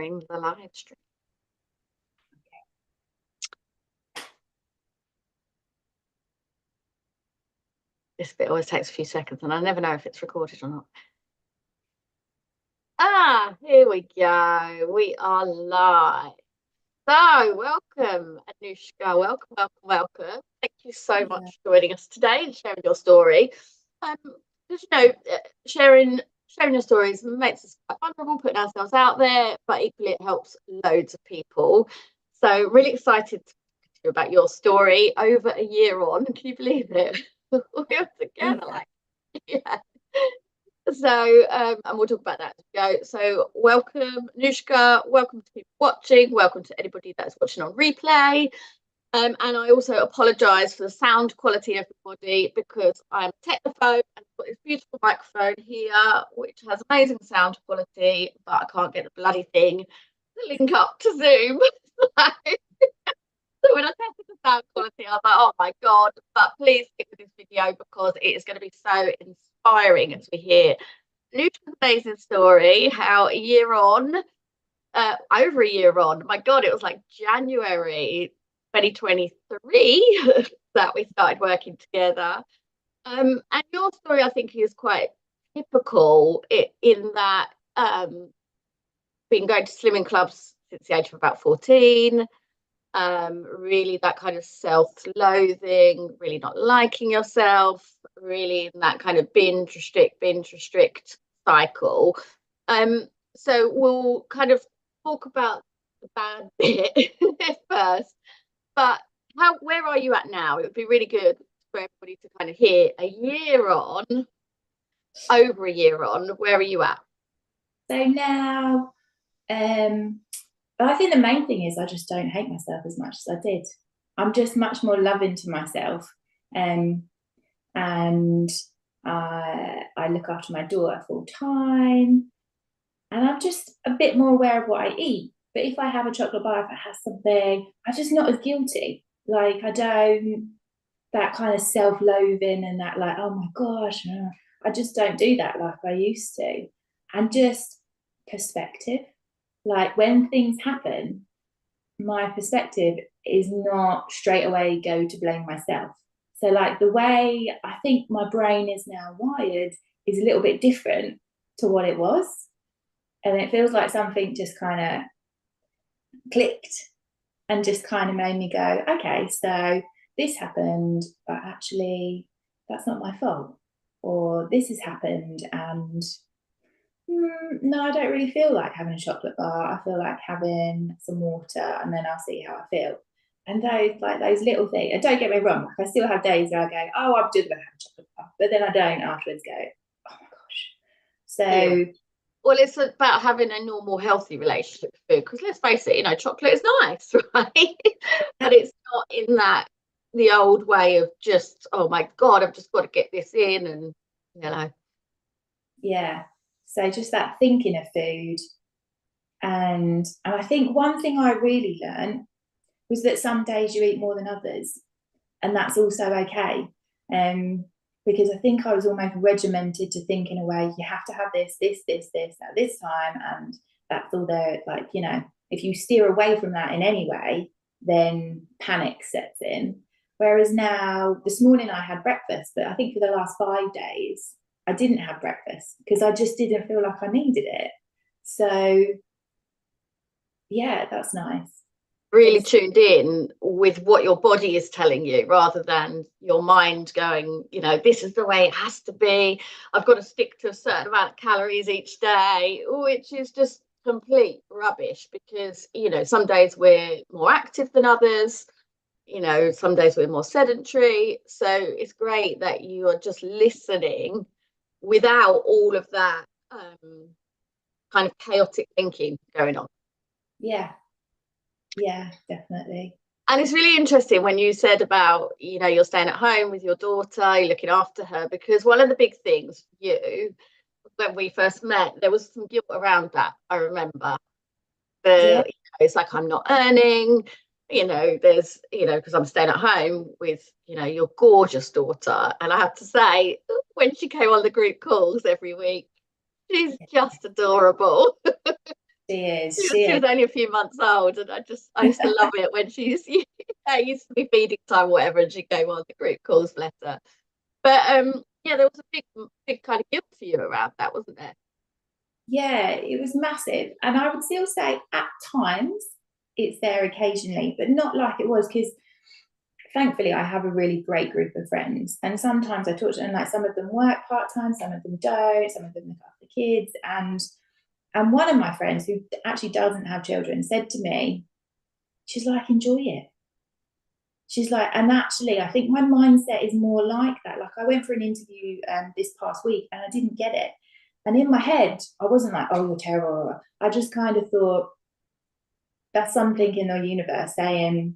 sharing the live stream. This bit always takes a few seconds and I never know if it's recorded or not. Here we go. We are live. So, welcome, Anouska. Welcome. Thank you so much for joining us today and sharing your story. Sharing your stories makes us quite vulnerable, putting ourselves out there, but equally it helps loads of people. So, really excited to hear about your story over a year on. Can you believe it? We were together, yeah. So, and we'll talk about that as we go. So, welcome, Anouska. Welcome to people watching. Welcome to anybody that's watching on replay. And I also apologise for the sound quality, everybody, because I'm a technophobe and I've got this beautiful microphone here, which has amazing sound quality, but I can't get the bloody thing to link up to Zoom. So when I tested the sound quality, I was like, oh my God, but please stick with this video because it is going to be so inspiring as we hear Anouska's amazing story, how a year on, over a year on, my God, it was like January 2023 that we started working together. And your story, I think, is quite typical in that been going to slimming clubs since the age of about 14. Really that kind of self-loathing, really not liking yourself, really in that kind of binge restrict cycle. So we'll kind of talk about the bad bit first, but where are you at now? It would be really good for everybody to kind of hear over a year on, where are you at? So now I think the main thing is I just don't hate myself as much as I did. I'm just much more loving to myself. And I look after my daughter full time. And I'm just a bit more aware of what I eat. But if I have a chocolate bar, if I have something, I'm just not as guilty. Like I don't, that kind of self-loathing and that like, oh my gosh, I just don't do that like I used to. And just perspective. Like when things happen, my perspective is not straight away go to blame myself. So like the way I think my brain is now wired is a little bit different to what it was. And it feels like something just kind of clicked and just kind of made me go, okay, so this happened, but actually that's not my fault. Or this has happened and no, I don't really feel like having a chocolate bar. I feel like having some water and then I'll see how I feel. And those little things, and don't get me wrong, like I still have days where I go, oh, I'm just going to have a chocolate bar. But then I don't afterwards go, oh my gosh. So, yeah. Well, it's about having a normal, healthy relationship with food. Because let's face it, chocolate is nice, right? But it's not in the old way of just, oh my God, I've just got to get this in and. Yeah. So just that thinking of food. And I think one thing I really learned was that some days you eat more than others. And that's also okay. Because I think I was almost regimented to think in a way, you have to have this at this time. And that's all there, like, if you steer away from that in any way, then panic sets in. Whereas now, this morning I had breakfast, but I think for the last 5 days, I didn't have breakfast because I just didn't feel like I needed it. So, yeah, that's nice. Really tuned in with what your body is telling you rather than your mind going, this is the way it has to be. I've got to stick to a certain amount of calories each day, which is just complete rubbish because, some days we're more active than others. Some days we're more sedentary. So it's great that you are just listening without all of that kind of chaotic thinking going on. Yeah, definitely. And it's really interesting when you said about, you're staying at home with your daughter, you're looking after her, because one of the big things for you, when we first met, there was some guilt around that, I remember. It's like, I'm not earning, there's, because I'm staying at home with, your gorgeous daughter. And I have to say, when she came on the group calls every week, she's just adorable. She is. She was only a few months old, and I used to love it when she used, it used to be feeding time, or whatever, and she'd go on the group calls, bless her. But yeah, there was a big kind of guilt for you around that, wasn't there? Yeah, it was massive. And I would still say at times it's there occasionally, but not like it was, because thankfully I have a really great group of friends. And sometimes I talk to them, like some of them work part-time, some of them don't, some of them look after kids. And one of my friends who actually doesn't have children said to me, she's like, enjoy it. She's like, and actually, I think my mindset is more like that. Like, I went for an interview this past week and I didn't get it. And in my head, I wasn't like, oh, you're terrible. I just kind of thought, that's something in the universe saying,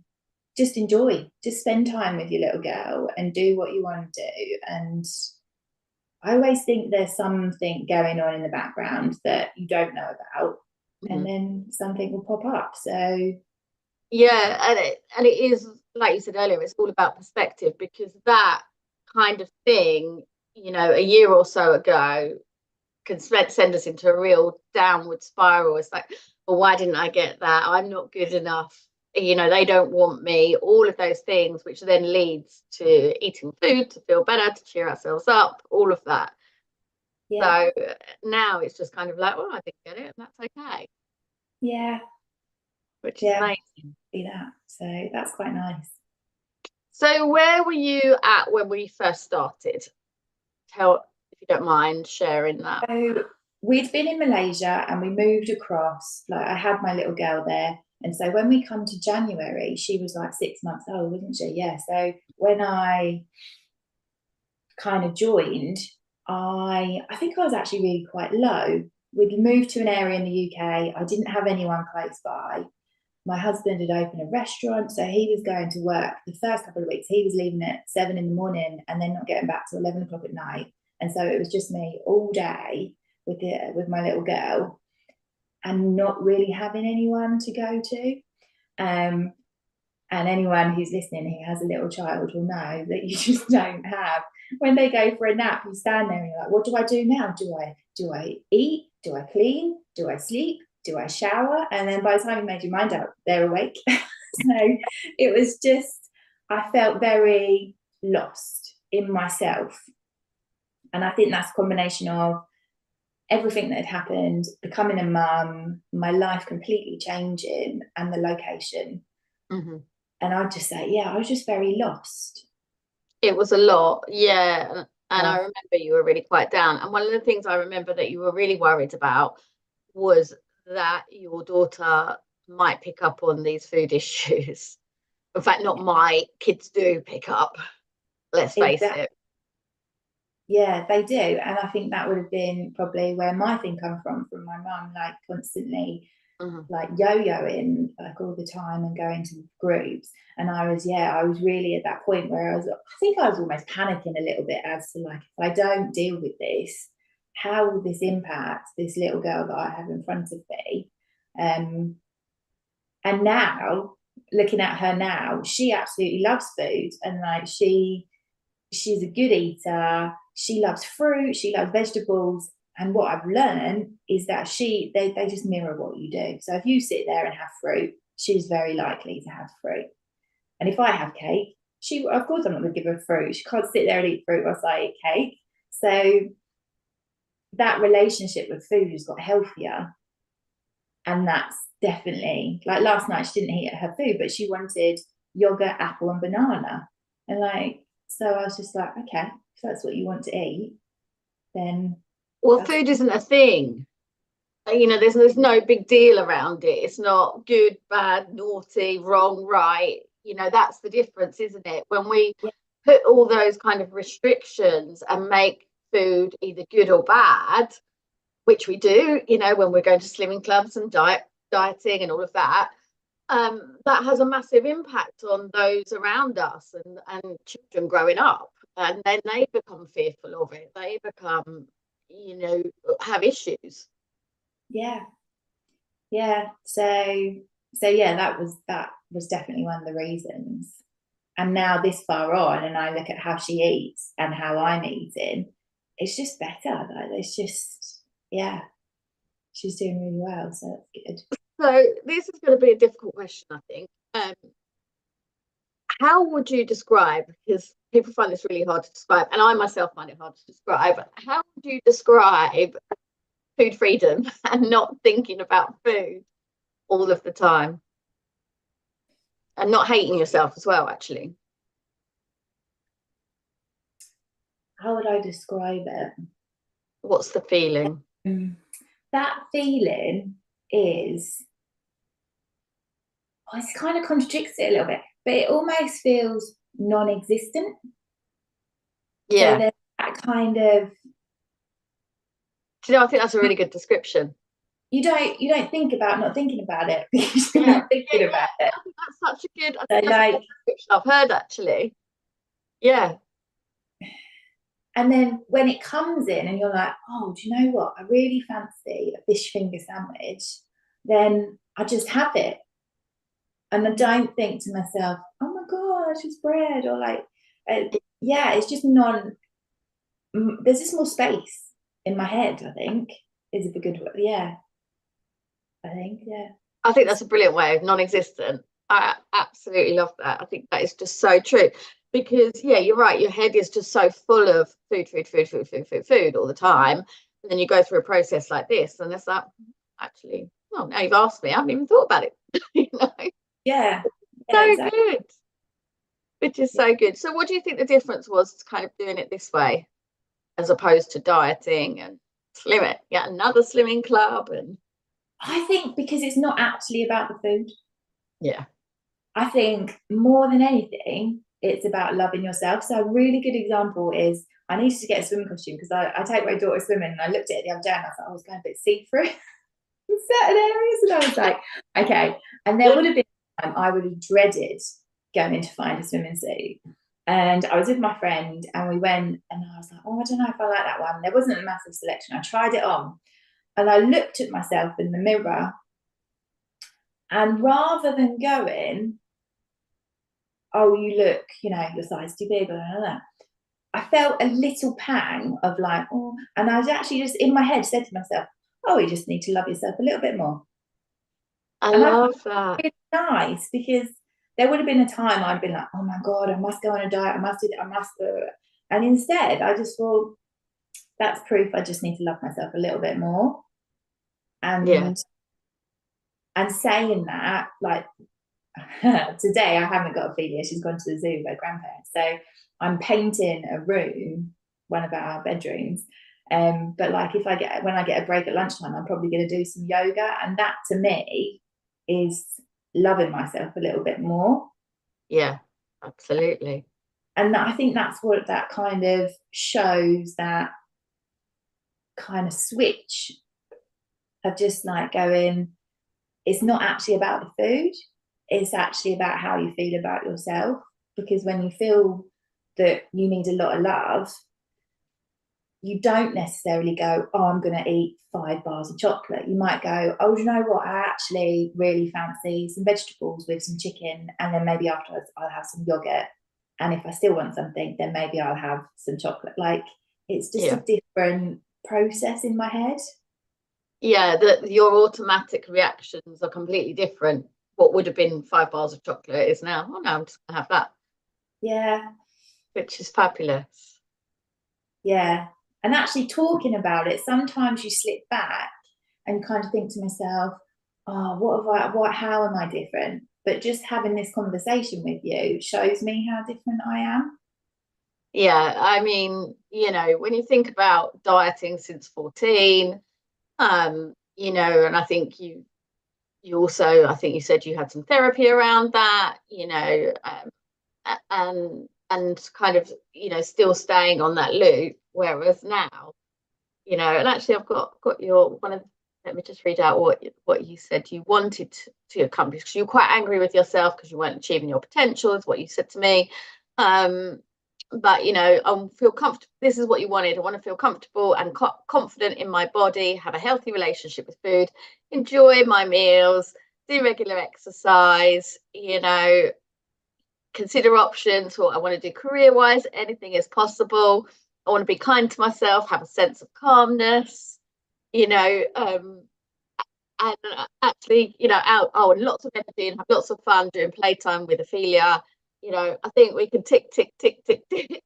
just enjoy, just spend time with your little girl and do what you want to do. And I always think there's something going on in the background that you don't know about, and Mhm. then something will pop up. So Yeah, and it is, like you said earlier, it's all about perspective, because that kind of thing, a year or so ago can send us into a real downward spiral. It's like, well, why didn't I get that? I'm not good enough. They don't want me. All of those things, which then leads to eating food to feel better, to cheer ourselves up, all of that. yeah, So now it's just kind of like, well, I didn't get it, and that's okay, yeah, which is yeah, amazing. be that. So that's quite nice. So where were you at when we first started? Tell, if you don't mind sharing that. So we'd been in Malaysia and we moved across. Like, I had my little girl there. And so when we come to January, she was like 6 months old, wasn't she? Yeah. So when I kind of joined, I think I was actually really quite low. We'd moved to an area in the UK. I didn't have anyone close by. My husband had opened a restaurant, so he was going to work the first couple of weeks. He was leaving at 7 in the morning and then not getting back till 11 o'clock at night. And so it was just me all day with my little girl, and not really having anyone to go to. Um, and anyone who's listening who has a little child will know that you just don't have. When they go for a nap, you stand there and you're like, what do I do now? Do I eat? Do I clean? Do I sleep? Do I shower? And then by the time you made your mind up, they're awake. So it was just, I felt very lost in myself. And I think that's a combination of everything that had happened, becoming a mum, my life completely changing, and the location. Mhm. And I'd just say, yeah, I was just very lost. It was a lot, yeah. And I Yeah. remember you were really quite down. And one of the things I remember that you were really worried about was that your daughter might pick up on these food issues. In fact, not my kids do pick up, let's face Exactly. it. Yeah, they do. And I think that would have been probably where my thing come from my mum, like constantly Mhm. like yo-yoing like all the time and going to groups. And I was really at that point where I think I was almost panicking a little bit as to, like, if I don't deal with this, how will this impact this little girl that I have in front of me? And now, looking at her now, she absolutely loves food, and like she's a good eater. She loves fruit. She loves vegetables. And what I've learned is that they just mirror what you do. So if you sit there and have fruit, she's very likely to have fruit. And if I have cake, she of course I'm not going to give her fruit. She can't sit there and eat fruit whilst I eat cake. So that relationship with food has got healthier, and that's definitely, like, last night she didn't eat her food, but she wanted yogurt, apple, and banana. And like, so I was just like, okay, if that's what you want to eat, then Well, that's food isn't a thing. There's no big deal around it. It's not good, bad, naughty, wrong, right. That's the difference, isn't it? When we yeah, put all those kind of restrictions and make food either good or bad, which we do, when we're going to slimming clubs and dieting and all of that, that has a massive impact on those around us, and children growing up, and then they become fearful of it. They become, have issues. yeah, yeah. So yeah, that was definitely one of the reasons. And now this far on, and I look at how she eats and how I'm eating, it's just better. Like, it's just, yeah. she's doing really well, so that's good. So this is going to be a difficult question, I think. How would you describe, because people find this really hard to describe, and I myself find it hard to describe, how would you describe food freedom and not thinking about food all of the time and not hating yourself as well, actually? How would I describe it? What's the feeling? That feeling is, oh, it kind of contradicts it a little bit, but it almost feels non-existent. So Yeah. there's that kind of, Do you know, I think that's a really good description. you don't think about not thinking about it because you're Yeah. not thinking about it. I think that's such a good, I So think that's the like, best description I've heard, actually. Yeah. and then when it comes in and you're like, oh, do you know what? I really fancy a fish finger sandwich, then I just have it. And I don't think to myself, oh my gosh, it's bread, or like, yeah, it's just there's just more space in my head, I think, is a good word. Yeah, I think, yeah. I think that's a brilliant way of non-existent. I absolutely love that. I think that is just so true because yeah, you're right. Your head is just so full of food all the time. And then you go through a process like this, and it's like, actually, well, now you've asked me, I haven't even thought about it. you know, Yeah, yeah, so exactly. good, which is so good. So, what do you think the difference was, kind of doing it this way as opposed to dieting and slimming? Yeah, another slimming club, and I think because it's not actually about the food. yeah, I think more than anything, it's about loving yourself. So a really good example is I needed to get a swimming costume because I take my daughter swimming and I looked at it the other day and I was like, I was going a bit see-through in certain areas. And I was like, okay. And there would have been a time I would have dreaded going to find a swimming suit. And I was with my friend and we went and I was like, oh, I don't know if I like that one. There wasn't a massive selection. I tried it on and I looked at myself in the mirror. And rather than going, oh, you look, your size too big, blah, blah, blah, I felt a little pang of like, oh, and I was actually just in my head said to myself, oh, you just need to love yourself a little bit more. I And I thought love that. it's nice because there would have been a time I'd been like, oh my God, I must go on a diet, I must do that, I must do it. And instead, I just thought, that's proof I just need to love myself a little bit more. Yeah. And saying that, like today I haven't got Ophelia, she's gone to the zoo with her grandparents. So I'm painting a room, one of our bedrooms. But like when I get a break at lunchtime, I'm probably going to do some yoga. And that to me is loving myself a little bit more. Yeah, absolutely. And I think that's what that kind of shows, that kind of switch of just like going, it's not actually about the food, it's actually about how you feel about yourself. Because when you feel that you need a lot of love, you don't necessarily go, oh, I'm going to eat 5 bars of chocolate. You might go, oh, do you know what? I actually really fancy some vegetables with some chicken. And then maybe afterwards I'll have some yogurt. And if I still want something, then maybe I'll have some chocolate. Like it's just a different process in my head. Yeah, that your automatic reactions are completely different. What would have been 5 bars of chocolate is now, oh no, I'm just gonna have that. Yeah. Which is fabulous. Yeah. And actually talking about it, sometimes you slip back and kind of think to myself, oh, how am I different? But just having this conversation with you shows me how different I am. Yeah, I mean, when you think about dieting since 14, and I think you also, I think you said you had some therapy around that, and kind of, still staying on that loop. Whereas now, and actually I've got your one of, let me just read out what you said you wanted to accomplish, because you were quite angry with yourself because you weren't achieving your potential, is what you said to me. But I feel comfortable. This is what you wanted. I want to feel comfortable and confident in my body, have a healthy relationship with food, enjoy my meals, do regular exercise, consider options for what I want to do career wise. Anything is possible. I want to be kind to myself, have a sense of calmness, you know, um, and actually, out lots of energy and have lots of fun during playtime with Ophelia. I think we can tick, tick, tick, tick, tick,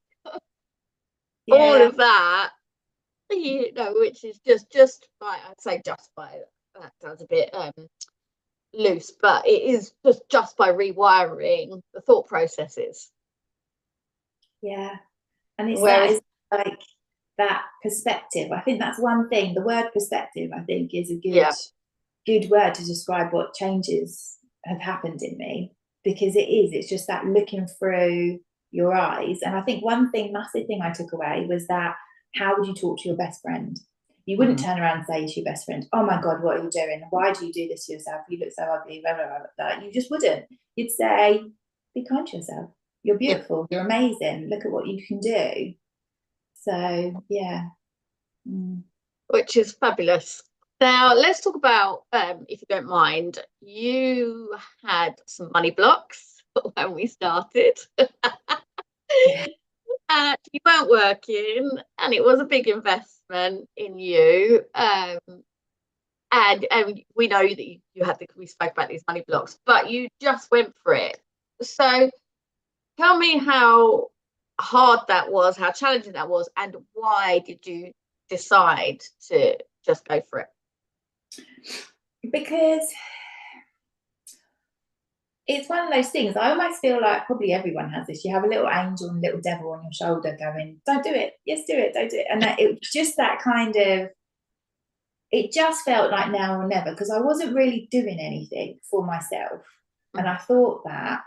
all Yeah, of that, which is just by, I'd say just by, that sounds a bit loose, but it is just by rewiring the thought processes. yeah. And it's that Whereas, is like that perspective. I think that's one thing. The word perspective, I think, is a yeah, good word to describe what changes have happened in me, because it's just that looking through your eyes. And I think one massive thing I took away was that, how would you talk to your best friend? You wouldn't mhm, turn around and say to your best friend, "Oh my God, what are you doing? Why do you do this to yourself? You look so ugly." Blah, blah, blah, blah. You just wouldn't. You'd say, "Be kind to yourself. You're yeah, beautiful. You're amazing. Look at what you can do." So yeah. Mm. which is fabulous. Now, let's talk about, if you don't mind, you had some money blocks when we started. Yeah. And you weren't working, and it was a big investment in you. And we know that you had we spoke about these money blocks, but you just went for it. So tell me how hard that was, how challenging that was, and why did you decide to just go for it? Because it's one of those things. I almost feel like probably everyone has this. You have a little angel and a little devil on your shoulder going, "Don't do it. Yes, do it. Don't do it." And it was just that kind of, it just felt like now or never, because I wasn't really doing anything for myself. And I thought that,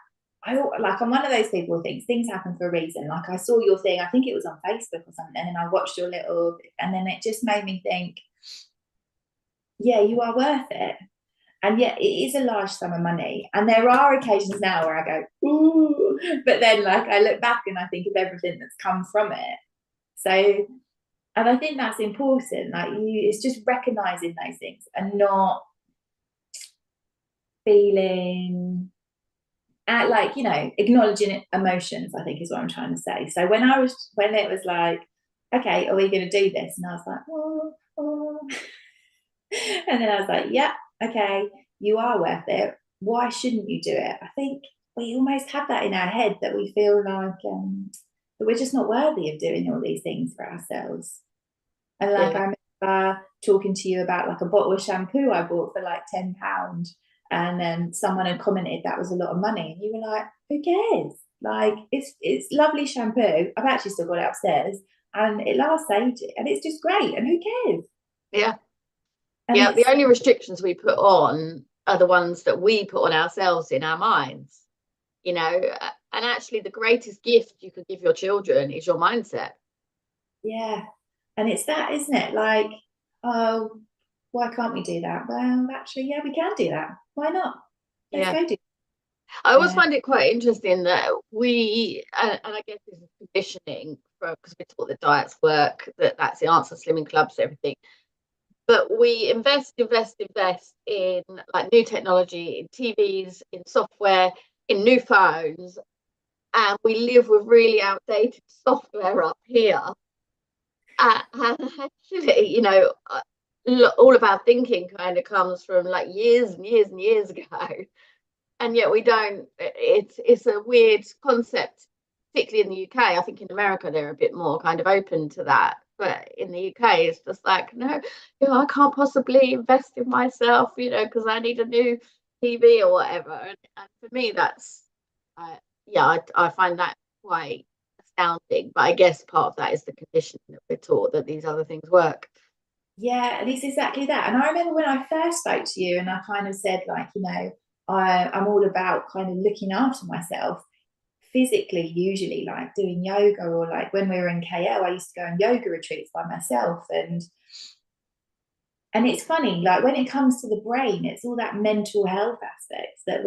I'm one of those people who thinks things happen for a reason. Like I saw your thing, I think it was on Facebook or something, and I watched your little, and then it just made me think, yeah, you are worth it. And yet it is a large sum of money. And there are occasions now where I go, ooh, but then like I look back and I think of everything that's come from it. So, and I think that's important. Like it's just recognizing those things and not feeling like, acknowledging emotions, I think is what I'm trying to say. So when it was like, okay, are we going to do this? And I was like, oh, oh. And then I was like, yeah, okay, you are worth it. Why shouldn't you do it? I think we almost have that in our head, that we feel like that we're just not worthy of doing all these things for ourselves. And like Yeah, I remember talking to you about like a bottle of shampoo I bought for like £10, and then someone had commented that was a lot of money, and you were like, who cares? Like it's lovely shampoo. I've actually still got it upstairs, and it lasts ages, and it's just great. And who cares? yeah, And yeah. The it's only restrictions we put on are the ones that we put on ourselves in our minds, and actually the greatest gift you could give your children is your mindset. Yeah. And it's that, isn't it? Like, oh, why can't we do that? Well, actually, yeah, we can do that. Why not? Let's Yeah. go do it. I always Yeah. find it quite interesting that and I guess this is conditioning because we're taught that diets work, that's the answer, slimming clubs, everything. But we invest in like new technology, in TVs, in software, in new phones, and we live with really outdated software up here. And actually, all of our thinking kind of comes from like years and years and years ago, and yet we don't. It's a weird concept, particularly in the UK. I think in America they're a bit more kind of open to that, but in the UK it's just like, no, I can't possibly invest in myself, because I need a new TV or whatever. And for me that's yeah, I find that quite astounding, but I guess part of that is the conditioning that we're taught that these other things work. Yeah, and it's exactly that. And I remember when I first spoke to you and I kind of said, like, I'm all about kind of looking after myself physically, usually like doing yoga, or like when we were in KL, I used to go on yoga retreats by myself. And it's funny, like when it comes to the brain, it's all that mental health aspects that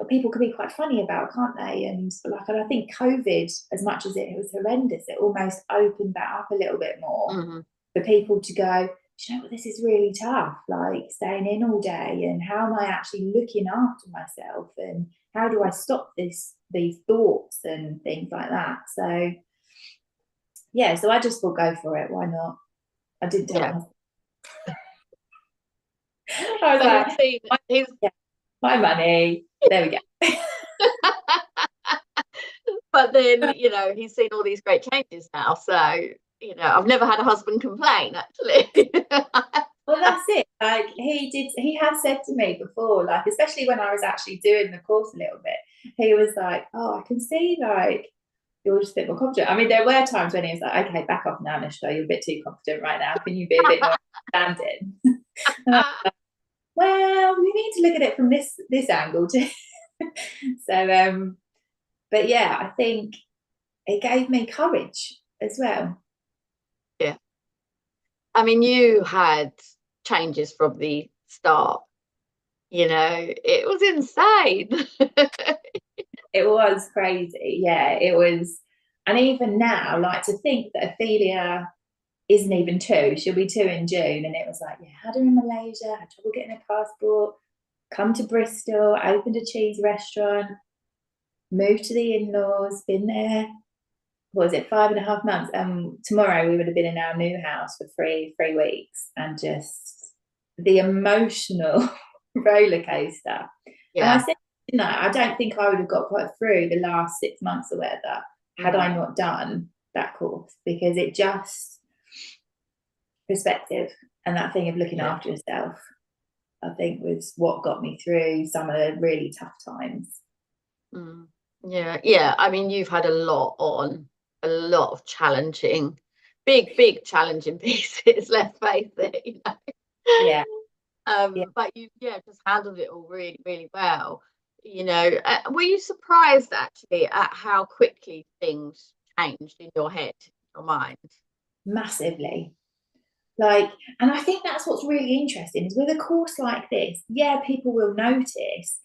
people can be quite funny about, can't they? And I think COVID, as much as it was horrendous, it almost opened that up a little bit more Mm-hmm. for people to go, you know what, this is really tough, like staying in all day, and how am I actually looking after myself, and how do I stop these thoughts and things like that. So yeah, so I just thought, go for it, why not? I didn't tell my Yeah. husband. I was But like, he's yeah, my money. There we go. but then, he's seen all these great changes now. So, I've never had a husband complain, actually. Well, that's it. Like he has said to me before, like, especially when I was actually doing the course a little bit, he was like, oh, I can see like you're just a bit more confident. I mean, there were times when he was like, okay, back off now, Anouska, you're a bit too confident right now. Can you be a bit more understanding? And I was like, well, we need to look at it from this angle too. So but yeah, I think it gave me courage as well. Yeah. I mean, you had changes from the start, it was insane. It was crazy. Yeah, it was. And even now, like, to think that Ophelia isn't even 2, she'll be 2 in June. And it was like, yeah, had her in Malaysia, had trouble getting a passport, come to Bristol, opened a cheese restaurant, moved to the in-laws, been there, what was it, 5.5 months. Tomorrow we would have been in our new house for three weeks, and just the emotional roller coaster. And I Yeah. said, I don't think I would have got quite through the last 6 months or whatever had I not done that course, because it just perspective and that thing of looking after yourself, I think, was what got me through some of the really tough times. Yeah. I mean, you've had a lot of challenging, big challenging pieces, let's face it, Yeah. But you just handled it all really, really well. Were you surprised actually at how quickly things changed in your head, your mind? Massively. Like, and I think that's what's really interesting is with a course like this, yeah, people will notice,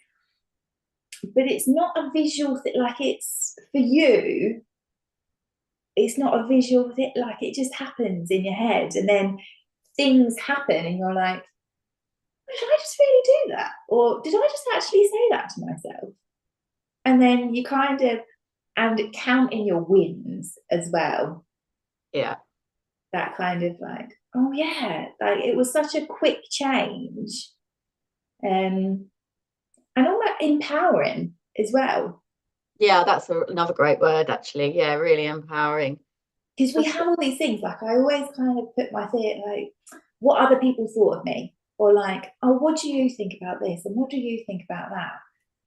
but it's not a visual thing. Like, it's for you, it's not a visual thing. Like, it just happens in your head, and then things happen, and you're like, did I just really do that? Or did I just actually say that to myself? And then you kind of, and counting your wins as well. Yeah. That kind of like, oh yeah, like it was such a quick change. And all that empowering as well. Yeah, that's another great word, actually. Yeah, really empowering. Because we have all these things, like I always kind of put my fear, like, what other people thought of me, or like, oh, what do you think about this, and what do you think about that?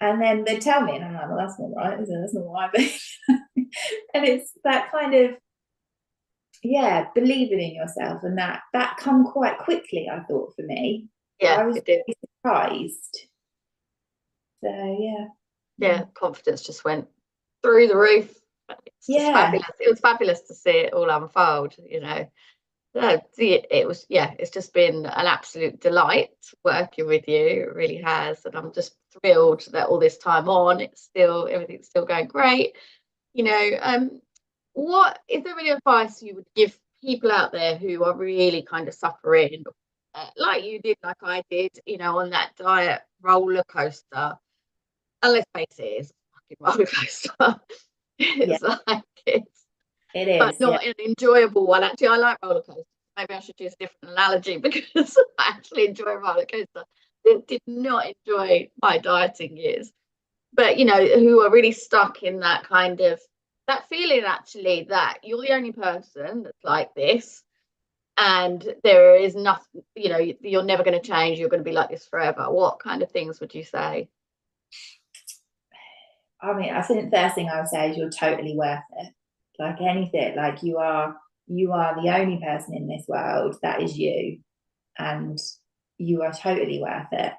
And then they tell me, and I'm like, well, that's not right, is it? That's not what I think. And it's that kind of, yeah, believing in yourself, and that come quite quickly, I thought, for me. Yeah, I was it did. really surprised. So Yeah, confidence just went through the roof. It's just yeah, fabulous. It was fabulous to see it all unfold. No, it was, it's just been an absolute delight working with you. It really has. And I'm just thrilled that all this time on, everything's still going great. What is there any advice you would give people out there who are really kind of suffering, like you did, like I did, on that diet roller coaster? And let's face it, it's a fucking roller coaster. yeah, It's like it's, it but is. Yeah, not an enjoyable one. Actually, I like roller coasters. Maybe I should use a different analogy because I actually enjoy a roller coaster. I did not enjoy my dieting years, but who are really stuck in that kind of that feeling actually that you're the only person that's like this, and there is nothing. You're never going to change. You're going to be like this forever. What kind of things would you say? I mean, I think the first thing I would say is you're totally worth it. Like anything, like you are the only person in this world that is you, and you are totally worth it.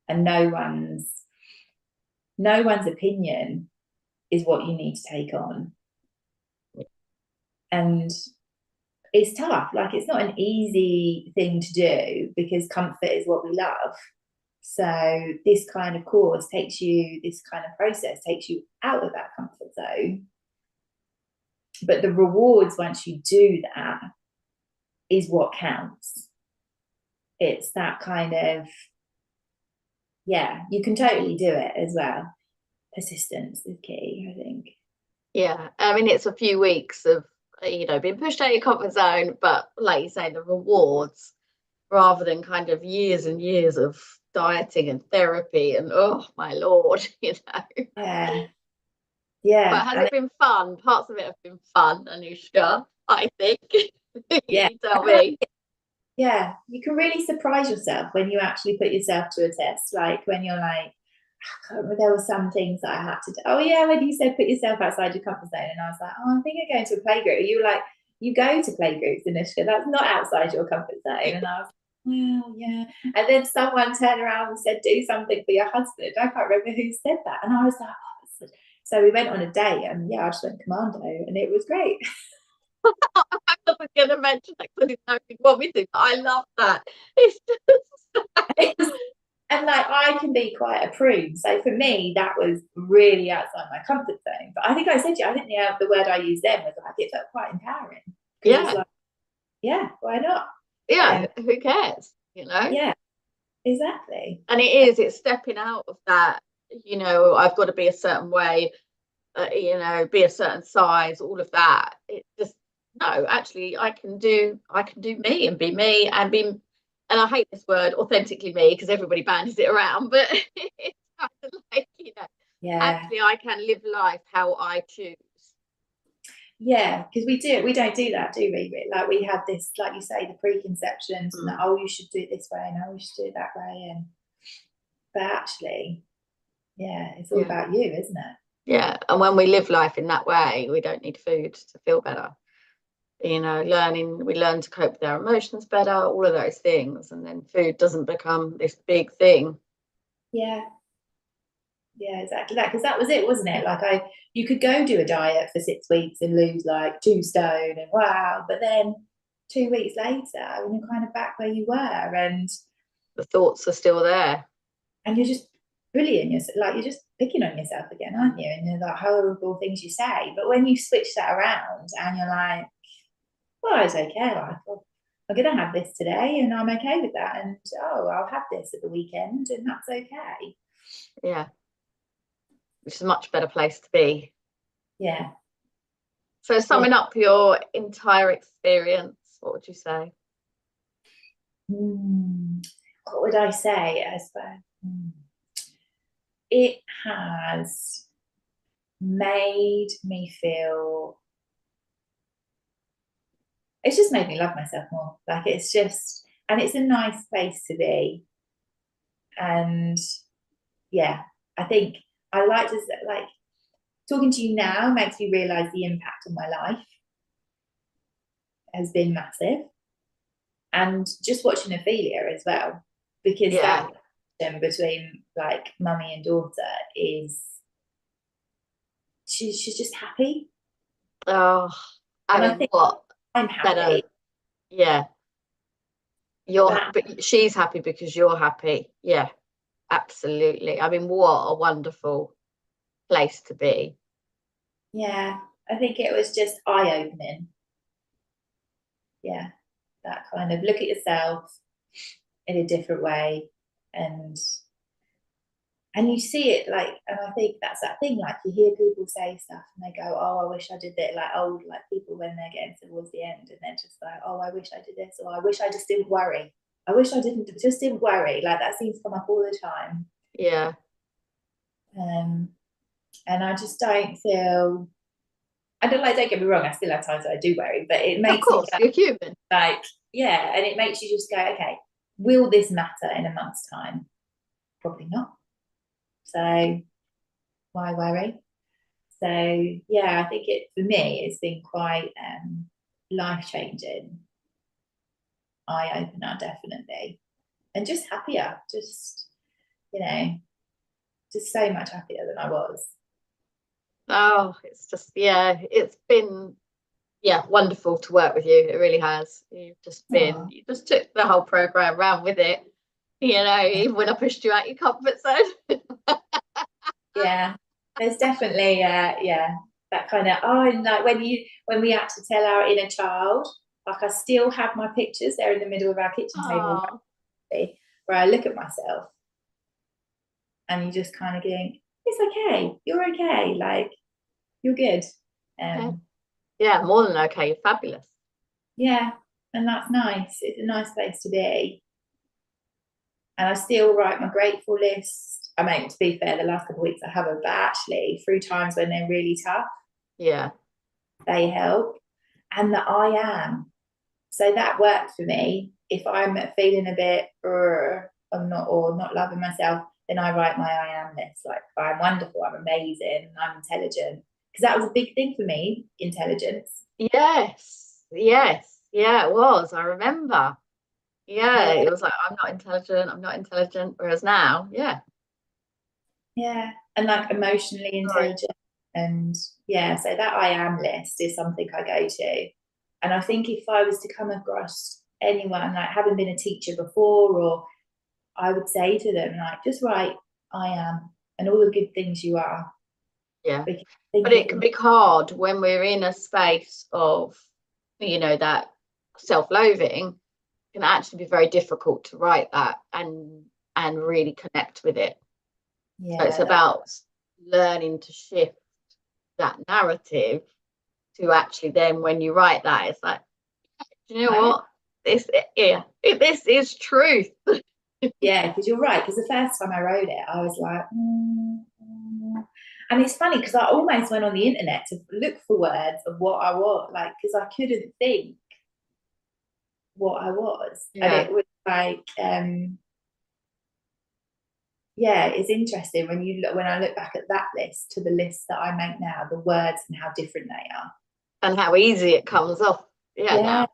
And no one's opinion is what you need to take on. And it's tough. Like, it's not an easy thing to do because comfort is what we love. So this kind of course this kind of process takes you out of that comfort zone. But the rewards once you do that is what counts. It's that kind of, yeah, you can totally do it as well. Persistence is key, I think. Yeah, I mean, it's a few weeks of being pushed out of your comfort zone, but like you say, the rewards rather than kind of years and years of dieting and therapy and oh my lord, Yeah. But Yeah. has And it been fun? Parts of it have been fun, Anouska, I think. yeah. You tell me. Yeah. You can really surprise yourself when you actually put yourself to a test. Like when you're like, I can't remember, there were some things that I had to do. Oh yeah, when you said put yourself outside your comfort zone, and I was like, oh, I think I'm going to a play group. You were like, you go to play groups, Anouska. That's not outside your comfort zone. And I was like, well, yeah. And then someone turned around and said, do something for your husband. I can't remember who said that. And I was like, oh, so we went on a date, and yeah, I just went commando, and it was great. I wasn't going to mention that because I didn't know if you want me to, but I love that. It's just And like I can be quite a prude. So for me, that was really outside my comfort zone. But I think I said to you, I think the word I used then was like it felt quite empowering. Because it's yeah, like, yeah, why not? yeah. Who cares? Yeah, exactly. And it's stepping out of that. I've got to be a certain way. Be a certain size. All of that. It just no. Actually, I can do me and be me and be. And I hate this word, authentically me, because everybody bandies it around. But it's kind of like Yeah. actually, I can live life how I choose. Yeah, because we don't do that, do we? Like we have this, like you say, the preconceptions and that, oh, you should do it this way and oh, you should do it that way. And but actually, yeah, it's all Yeah. about you, isn't it? Yeah. And when we live life in that way, we don't need food to feel better. We learn to cope with our emotions better, all of those things. And then food doesn't become this big thing. Yeah. Yeah, exactly that. Because that was it, wasn't it? Like you could go do a diet for 6 weeks and lose like 2 stone and wow, but then 2 weeks later, when you're kind of back where you were, The thoughts are still there. and you're just bullying yourself, like you're just picking on yourself again, aren't you? And you're like horrible things you say. But when you switch that around and you're like, well, I don't care, like, well, I'm gonna have this today and I'm okay with that. And oh, I'll have this at the weekend and that's okay. Yeah. Which is a much better place to be. Yeah. So Yeah. summing up your entire experience, what would you say? What would I say? I suppose it has made me feel. It's just made me love myself more. Like it's just, and it's a nice place to be. And yeah, I think I like to like talking to you now makes me realize the impact on my life has been massive, and just watching Ophelia as well, because Yeah. that between like mummy and daughter is she's just happy. Oh, I And I mean, think what I'm better? happy. Yeah. That But she's happy because you're happy. Yeah, absolutely. I mean, what a wonderful place to be. yeah, I think it was just eye-opening. Yeah, that kind of look at yourself in a different way, and you see it like, and I think that's that thing, like you hear people say stuff and they go, oh, I wish I did that, like old like people when they're getting towards the end and they're just like, oh, I wish I did this, or I wish I just didn't worry. I wish I didn't worry. Like that seems to come up all the time. Yeah. Um, and I just don't feel, I don't like, don't get me wrong, I still have times that I do worry, but it Of makes me course, go you're human. like, yeah, and it makes you just go, okay, will this matter in a month's time? Probably not. So why worry? So yeah, I think it for me it's been quite life changing, eye opener definitely, and just happier, just you know, just so much happier than I was. Oh, it's just, yeah, it's been, yeah, wonderful to work with you. It really has. Oh, You just took the whole program round with it, even when I pushed you out your comfort zone. yeah, there's definitely yeah, that kind of, oh, and like when we had to tell our inner child, like I still have my pictures there in the middle of our kitchen table Oh, where I look at myself and you just kind of going, it's okay, you're okay, like you're good. yeah. um Yeah, more than okay. You're fabulous. yeah, and that's nice. It's a nice place to be. And I still write my grateful list. I mean, to be fair, the last couple of weeks I haven't, but actually through times when they're really tough, Yeah. they help. And the I am. So that works for me. If I'm feeling a bit I'm not, or not loving myself, then I write my I am list. Like, I'm wonderful, I'm amazing, I'm intelligent. Because that was a big thing for me, intelligence. Yes. Yes. Yeah, it was. I remember. Yeah, Yeah, it was like, I'm not intelligent, I'm not intelligent. Whereas now, yeah. yeah. And like emotionally Sorry. intelligent. And yeah, so that I am list is something I go to. And I think if I was to come across anyone, like having been a teacher before, or I would say to them, like, just write I am and all the good things you are. Yeah. Because I think But it it can can, be hard when we're in a space of, that self-loathing can actually be very difficult to write that and really connect with it. So it's yeah, about learning to shift that narrative to actually then when you write that, it's like, do you know I am. what? This is truth. Yeah, because you're right. Because the first time I wrote it, I was like, and it's funny because I almost went on the internet to look for words of what I was like, because I couldn't think what I was, and Yeah. it was like, yeah, it's interesting when you look when I look back at that list to the list that I make now, the words and how different they are. And how easy it comes off. Yeah, Yeah, now.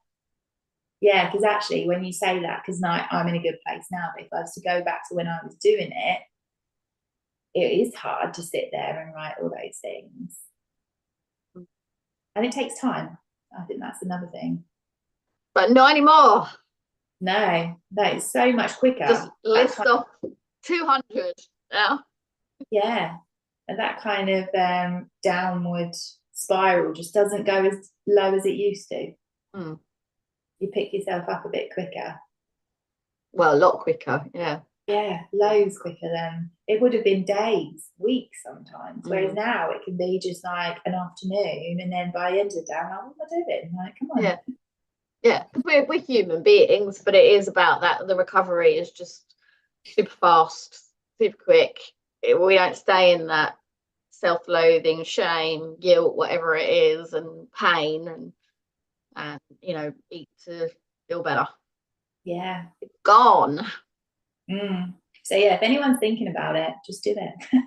yeah, because actually, when you say that, because now I'm in a good place now, but if I was to go back to when I was doing it, it is hard to sit there and write all those things. And it takes time. I think that's another thing. But not anymore. No, that is so much Just quicker. That list kind, off 200 now. yeah, and that kind of downward spiral just doesn't go as low as it used to. Mm. You pick yourself up a bit quicker. Well, a lot quicker. Yeah. Yeah, loads quicker than it would have been days, weeks sometimes. Whereas Mm. now it can be just like an afternoon, and then by the end of the day, I'm like, what am I doing? Like, come on. Yeah. Yeah. We're human beings, but it is about that. The recovery is just super fast, super quick. We don't stay in that self-loathing, shame, guilt, whatever it is, and pain, and eat to feel better. Yeah. It's gone. Mm. So yeah, if anyone's thinking about it, just do it.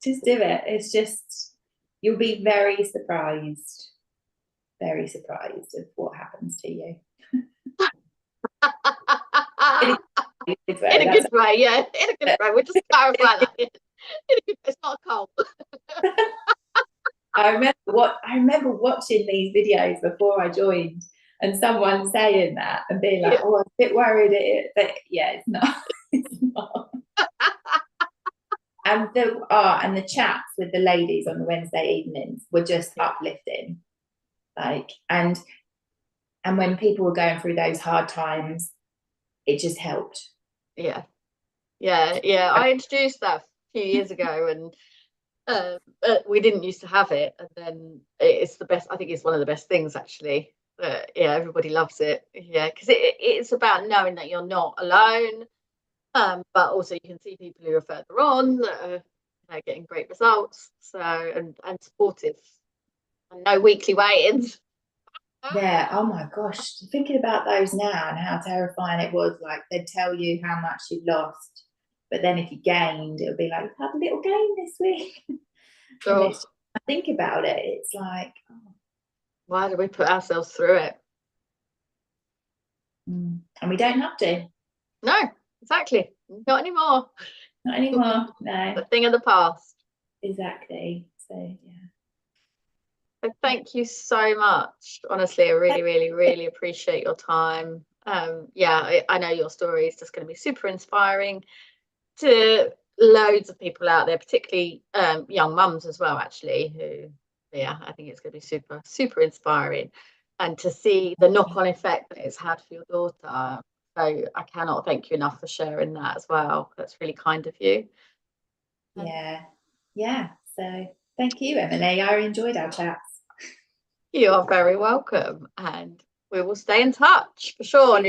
Just do it. It's just you'll be very surprised of what happens to you. In a good In way. a good way, yeah. In a good way. We'll just clarify that. In a good way. It's not a cult. I remember watching these videos before I joined, and someone saying that and being like, Yeah. "Oh, I'm a bit worried." But yeah, it's not. It's not. And the chats with the ladies on the Wednesday evenings were just Yeah. uplifting. Like and when people were going through those hard times, it just helped. Yeah. Yeah. Yeah. I introduced that a few years ago, and we didn't used to have it, and then it's the best. I think it's one of the best things actually. Yeah, everybody loves it. Yeah, because it's about knowing that you're not alone. But also you can see people who are further on that are getting great results. So and supportive, and no weekly weigh-ins. Yeah. Oh my gosh. Thinking about those now and how terrifying it was. Like they'd tell you how much you lost, but then if you gained, it would be like, "You've had a little gain this week." And So it's I think about it, it's like, oh, why do we put ourselves through it? and we don't have to. No, exactly. Not anymore. Not anymore. No, The thing of the past. exactly. So yeah. So thank you so much. Honestly, I really, really, really appreciate your time. Yeah, I know your story is just going to be super inspiring to loads of people out there, particularly young mums as well, actually, who, yeah, I think it's going to be super, super inspiring. And to see the knock-on effect that it's had for your daughter. So I cannot thank you enough for sharing that as well. That's really kind of you. Yeah. Yeah. So thank you, Emily. I enjoyed our chats. You are very welcome. And we will stay in touch for sure.